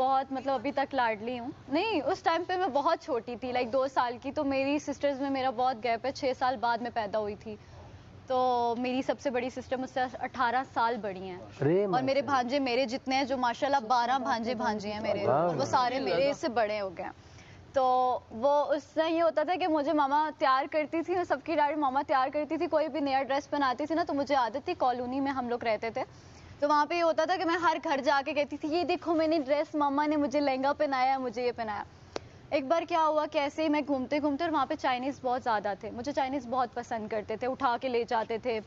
बहुत मतलब अभी तक लाडली हूँ। नहीं, उस टाइम पे मैं बहुत छोटी थी, लाइक 2 साल की। तो मेरी सिस्टर्स में मेरा बहुत गैप है, 6 साल बाद में पैदा हुई थी। तो मेरी सबसे बड़ी सिस्टर मुझसे 18 साल बड़ी हैं। और मेरे भांजे मेरे जितने हैं, जो माशाल्लाह 12 भांजे भांजी हैं मेरे, और वो सारे मेरे से बड़े हो गए। तो वो उससे ये होता था कि मुझे मामा तैयार करती थी, सबकी डायरी मामा तैयार करती थी। कोई भी नया ड्रेस पहनाती थी ना, तो मुझे आदत थी, कॉलोनी में हम लोग रहते थे, तो वहाँ पे ये होता था कि मैं हर घर जाके कहती थी, ये देखो मैंने ड्रेस, मम्मा ने मुझे लहंगा पहनाया, मुझे ये पहनाया। एक बार क्या हुआ, कैसे ही मैं घूमते घूमते, और वहाँ पे चाइनीज़ बहुत ज़्यादा थे, मुझे चाइनीज़ बहुत पसंद करते थे, उठा के ले जाते थे,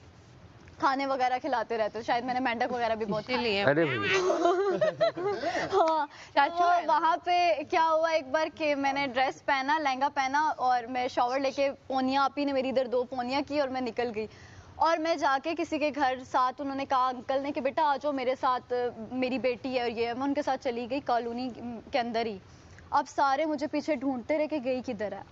खाने वगैरह खिलाते रहते। शायद मैंने मेंढक वगैरह भी बहुत लिए। अरे हाँ, चाचू वहाँ पे क्या हुआ एक बार कि मैंने ड्रेस पहना, लहंगा पहना, और मैं शॉवर लेके पोनिया, आपी ने मेरी इधर 2 पोनिया की और मैं निकल गई। और मैं जाके किसी के घर, साथ उन्होंने कहा अंकल ने कि बेटा आ जाओ मेरे साथ, मेरी बेटी है और ये, मैं उनके साथ चली गई कॉलोनी के अंदर ही। अब सारे मुझे पीछे ढूंढते रहे कि गई किधर है।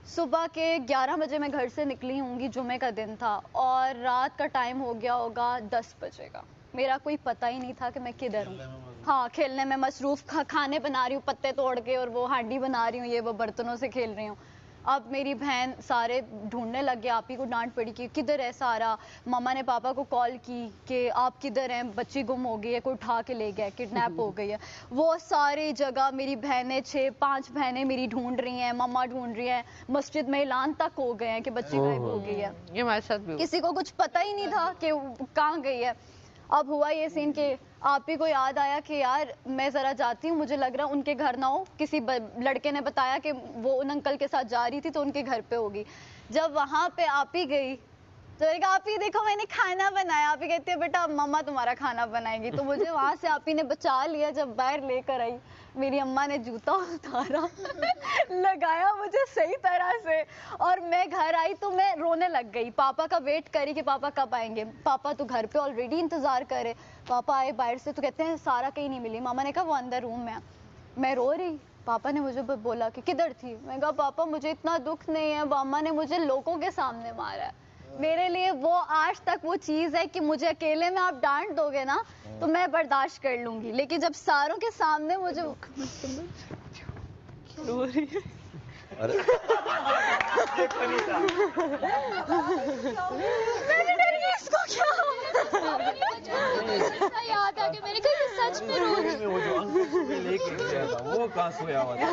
सुबह के 11 बजे मैं घर से निकली होंगी, जुमे का दिन था, और रात का टाइम हो गया होगा 10 बजे का। मेरा कोई पता ही नहीं था कि मैं किधर हूँ। हाँ, खेलने में मसरूफ, खाने बना रही हूँ पत्ते तोड़ के, और वो हांडी बना रही हूँ, ये वो बर्तनों से खेल रही हूँ। अब मेरी बहन सारे ढूंढने लग गए, आप ही को डांट पड़ी कि किधर है सारा। मामा ने पापा को कॉल की कि आप किधर हैं, बच्ची गुम हो गई है, कोई उठा के ले गया, किडनैप हो गई है। वो सारी जगह मेरी बहनें, 6-5 बहनें मेरी ढूंढ रही हैं, मम्मा ढूंढ रही हैं, मस्जिद में ऐलान तक हो गए हैं कि बच्ची गायब हो गई है। ये हमारे साथ भी किसी को कुछ पता ही नहीं था कि कहाँ गई है। अब हुआ ये सीन कि आप ही को याद आया कि यार मैं ज़रा जाती हूँ, मुझे लग रहा है उनके घर ना हो। किसी लड़के ने बताया कि वो उन अंकल के साथ जा रही थी, तो उनके घर पे होगी। जब वहाँ पे आप ही गई, तो मैंने कहा आप ही देखो मैंने खाना बनाया। आप ही कहती है बेटा मम्मा तुम्हारा खाना बनाएगी। तो मुझे वहाँ से आप ही ने बचा लिया। जब बाहर लेकर आई, मेरी अम्मा ने जूता उतारा लगाया मुझे सही तरह से, और मैं घर आई तो मैं रोने लग गई। पापा का वेट करी कि पापा कब आएंगे। पापा तो घर पे ऑलरेडी इंतजार करे। पापा आए बाहर से तो कहते हैं सारा कहीं नहीं मिली। मामा ने कहा वो अंदर रूम में। मैं रो रही। पापा ने मुझे बोला कि किधर थी। मैं कहा पापा मुझे इतना दुख नहीं है, मामा ने मुझे लोगों के सामने मारा है। मेरे लिए वो आज तक वो चीज है कि मुझे अकेले में आप डांट दोगे ना तो मैं बर्दाश्त कर लूंगी, लेकिन जब सारों के सामने मुझे रो रही है। मैंने डरी इसको क्या याद आ कि मेरे घर सच में रो रही। वो जो अंकल लेके गया था वो कहाँ सोया हुआ था?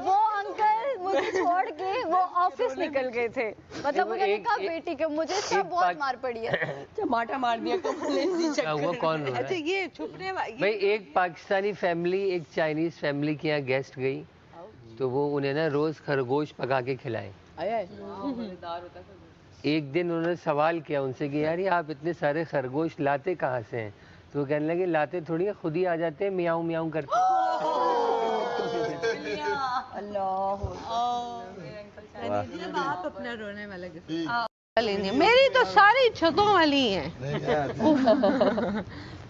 वो अंकल मुझे छोड़ के वो ऑफिस निकल गए थे। मतलब उन्होंने कहा बेटी के मुझे इसका बहुत मार पड़ी है। टमाटर मार दिया वो कौन? अच्छा ये छुपने भाई एक पाकिस्तानी फैमिली एक चाइनीज फैमिली के यहाँ गेस्ट गई, तो वो उन्हें ना रोज खरगोश पका के खिलाए। एक दिन उन्होंने सवाल किया उनसे कि यार ये आप इतने सारे खरगोश लाते कहाँ से हैं? तो वो कहने लगे लाते थोड़ी है, खुद ही आ जाते हैं मियाऊं मियाऊं करते। आप अपना रोने वाला मेरी तो सारी छतों वाली हैं।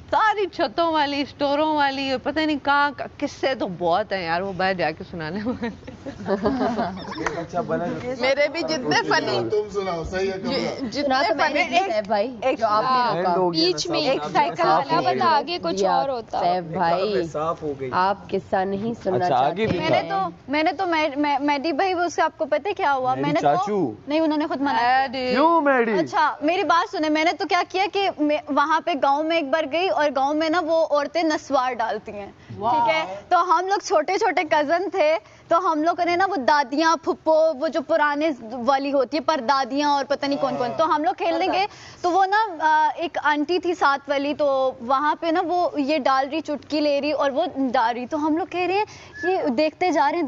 सारी छतों वाली, स्टोरों वाली, और पता नहीं कहाँ किस्से तो बहुत हैं यार, वो बाहर जाके सुनाने वाले। अच्छा बना मेरे भी जितने फनी, तुम सुनाओ सही है जितने फनी भाई जो आपने रोका बीच में एक साइकिल वाला बता आगे कुछ और होता। सैफ भाई साफ हो गई। आप किस्सा नहीं सुनना अच्छा, चाहते? मैंने तो मैडी भाई उससे आपको पता है क्या हुआ? मैंने चाचू नहीं, उन्होंने खुद मना। क्यों मैडी? अच्छा मेरी बात सुने, मैंने तो क्या किया कि वहाँ पे गांव में एक बार गई, और गांव में ना वो औरतें नस्वार डालती हैं, ठीक है। तो हम लोग छोटे छोटे कजन थे, तो हम लोग ने ना वो दादियाँ फुप्पो, वो जो पुराने वाली होती है पर दादियाँ और पता नहीं कौन कौन, तो हम लोग खेलने गए। तो वो ना एक आंटी थी साथ वाली, तो वहाँ पे ना वो ये डाल रही, चुटकी ले रही और वो डाल रही। तो हम लोग कह रहे हैं ये देखते जा रहे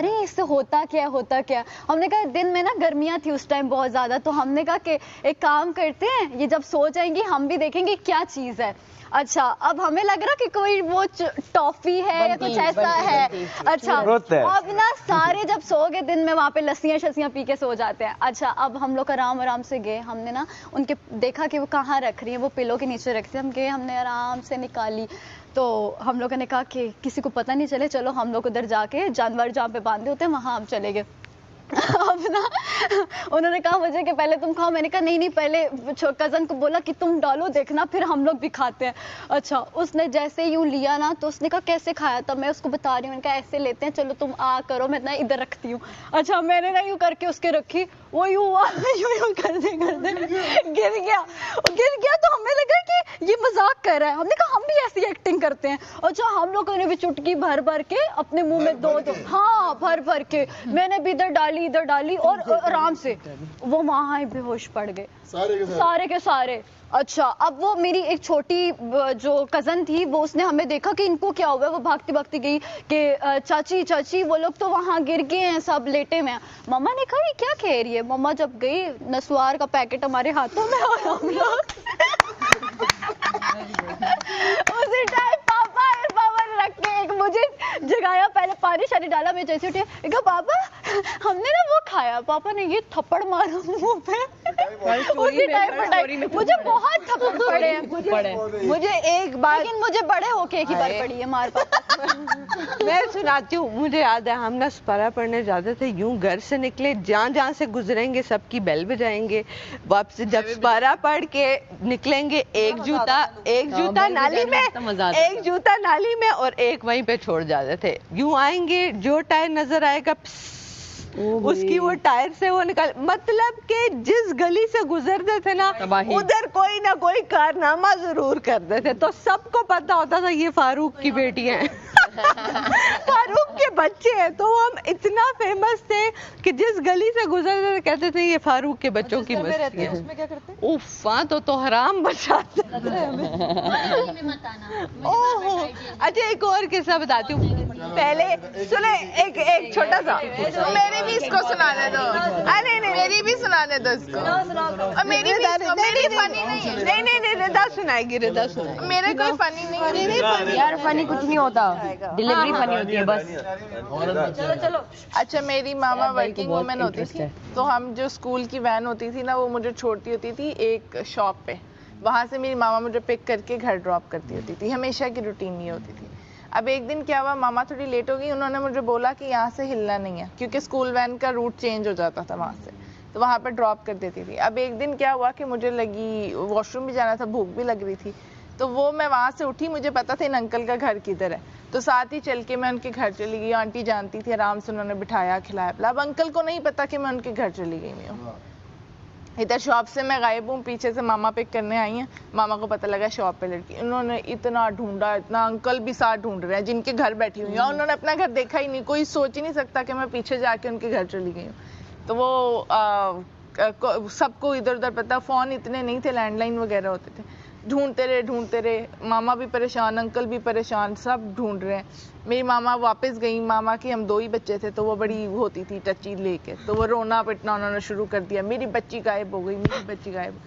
हैं इससे होता क्या होता क्या। हमने कहा दिन में ना गर्मियाँ थी उस टाइम बहुत ज़्यादा, तो हमने कहा कि एक काम करते हैं, ये जब सो जाएंगी हम भी देखेंगे क्या चीज़ है। अच्छा अब हमें लग रहा कि कोई वो टॉफी है या कुछ ऐसा है। अच्छा अब ना सारे जब सो गए, दिन में वहाँ पे लस्सियाँ शस्सियाँ पी के सो जाते हैं। अच्छा अब हम लोग आराम आराम से गए, हमने ना उनके देखा कि वो कहाँ रख रही है, वो पिलो के नीचे रखते। हम गए, हमने आराम से निकाली, तो हम लोगों ने कहा कि किसी को पता नहीं चले, चलो हम लोग उधर जाके जानवर जहाँ पे बांधे होते हैं वहाँ हम चले गए। अब ना उन्होंने कहा मुझे कि पहले तुम खाओ, मैंने कहा नहीं पहले कज़न को बोला कि तुम डालो देखना फिर हम लोग भी खाते हैं। अच्छा उसने जैसे यूं लिया ना तो उसने कहा कैसे खाया, तब मैं उसको बता रही हूँ, मैंने कहा ऐसे लेते हैं, चलो तुम आ करो, मैं ना इधर रखती हूँ। अच्छा मैंने ना यूं करके उसके रखी, वो यूं हुआ यूं करते गिर गया तो हमें लगा कि ये मजाक कर रहा है, हमने कहा हम भी ऐसी एक्टिंग करते हैं। अच्छा हम लोगों ने भी चुटकी भर भर के अपने मुंह में दो हाँ भर के मैंने भी इधर डाली और आराम से वो वहां बेहोश पड़ गए सारे के सारे। अच्छा अब वो मेरी एक छोटी जो कजन थी वो उसने हमें देखा कि इनको क्या हुआ है, वो भागती गई कि चाची वो लोग तो वहां गिर गए हैं, सब लेटे में। मम्मा ने कहा ये क्या कह रही है। मम्मा जब गई नसवार का पैकेट हमारे हाथों में और हम लोग उसी टाइम पापा ने रख के एक मुझे जगाया, पहले पानी शानी डाला, मैं जैसे उठे कहा पापा हमने ना वो खाया, पापा ने ये थप्पड़ मारा मुंह पे उसी टाइम मुझे बहुत थप्पड़ पड़े हैं। मुझे एक बार, लेकिन मुझे बड़े होके एक ही बार पड़ी है मार पापा। मैं सुनाती हूँ, मुझे याद है हम ना सपारा पढ़ने जाते थे, यूं घर से निकले, जहाँ से गुजरेंगे सबकी बेल बजाएंगे, वापस जब सपारा पढ़ के निकलेंगे एक जूता नाली में, एक जूता नाली में और एक वहीं पे छोड़ जाते थे। यूं आएंगे, जो टायर नजर आएगा उसकी वो टायर से वो निकाल, मतलब कि जिस गली से गुजरते थे ना उधर कोई ना कोई कारनामा जरूर करते थे, तो सबको पता होता था ये फारूक की बेटी है फारूक के बच्चे हैं। तो हम इतना फेमस थे कि जिस गली से गुजरते थे कहते थे ये फारूक के बच्चों की मस्ती है। उसमें क्या करते? उफ तो हराम बचाते ओहो। अच्छा एक और किस्सा बताती हूँ, पहले सुने एक छोटा सा, मेरी भी इसको सुनाने दो। नहीं मेरी भी सुनाने दो इसको। और मेरी फनी नहीं है। नहीं रिदा सुनाएगी। मेरे कोई फनी नहीं है यार, फनी कुछ नहीं होता, डिलीवरी फनी होती है बस। चलो। अच्छा मेरी मामा वर्किंग वुमेन होती थी, तो हम जो स्कूल की वैन होती थी ना वो मुझे छोड़ती होती थी एक शॉप पे, वहाँ से मेरी मामा मुझे पिक करके घर ड्रॉप करती होती थी, हमेशा की रूटीन ये होती थी। अब एक दिन क्या हुआ, मामा थोड़ी लेट हो गई, उन्होंने मुझे बोला कि यहाँ से हिलना नहीं है क्योंकि स्कूल वैन का रूट चेंज हो जाता था वहाँ से, तो वहाँ पर ड्रॉप कर देती थी। अब एक दिन क्या हुआ कि मुझे लगी वॉशरूम भी जाना था, भूख भी लग रही थी, तो वो मैं वहाँ से उठी, मुझे पता था इन अंकल का घर किधर है, तो साथ ही चल के मैं उनके घर चली गई। आंटी जानती थी, आराम से उन्होंने बिठाया खिलाया पिलाया। अब अंकल को नहीं पता कि मैं उनके घर चली गई हूँ। इधर शॉप से मैं गायब हूँ, पीछे से मामा पिक करने आई हैं, मामा को पता लगा शॉप पे लड़की, उन्होंने इतना ढूंढा, इतना, अंकल भी साथ ढूंढ रहे हैं जिनके घर बैठी हुई हैं, उन्होंने अपना घर देखा ही नहीं, कोई सोच ही नहीं सकता कि मैं पीछे जाके उनके घर चली गई हूँ। तो वो सबको इधर उधर पता, फोन इतने नहीं थे, लैंडलाइन वगैरह होते थे, ढूंढते रहे, मामा भी परेशान, अंकल भी परेशान, सब ढूंढ रहे हैं। मेरी मामा वापस गई, मामा के हम 2 ही बच्चे थे, तो वो बड़ी होती थी टची लेके, तो वो रोना पिटना उन्होंने शुरू कर दिया, मेरी बच्ची गायब हो गई, मेरी बच्ची गायब।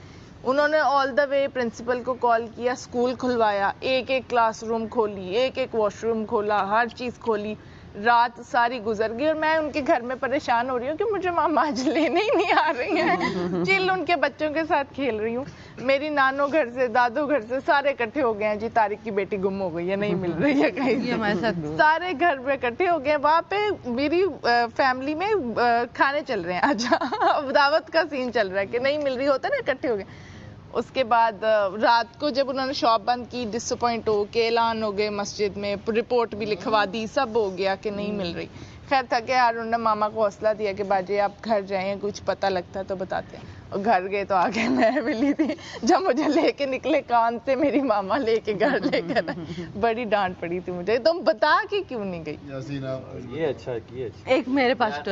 उन्होंने ऑल द वे प्रिंसिपल को कॉल किया, स्कूल खुलवाया, एक क्लासरूम खोली, एक वॉशरूम खोला, हर चीज़ खोली, रात सारी गुजर गई और मैं उनके घर में परेशान हो रही हूँ कि मुझे मामा आज लेने ही नहीं आ रही हैं। चिल उनके बच्चों के साथ खेल रही हूँ, मेरी नानो घर से, दादू घर से सारे इकट्ठे हो गए हैं जी, तारिक की बेटी गुम हो गई है, नहीं मिल रही है कहीं से। सारे घर में इकट्ठे हो गए, वहाँ पे मेरी फैमिली में खाने चल रहे हैं, अच्छा दावत का सीन चल रहा है कि नहीं मिल रही, होता ना इकट्ठे हो गए। उसके बाद रात को जब उन्होंने शॉप बंद की, डिसअपॉइंट हो के ऐलान हो गए मस्जिद में, रिपोर्ट भी लिखवा दी, सब हो गया कि नहीं मिल रही। खैर थके यार, उन्होंने मामा को हौसला दिया कि बाजी आप घर जाएं, कुछ पता लगता है तो बताते हैं। और घर गए तो आगे मैं मिली थी, जब मुझे लेके निकले कान से मेरी मामा लेके घर लेकर, बड़ी डांट पड़ी थी मुझे, तुम बता के क्यों नहीं गई। ये अच्छा एक मेरे पास स्टोरी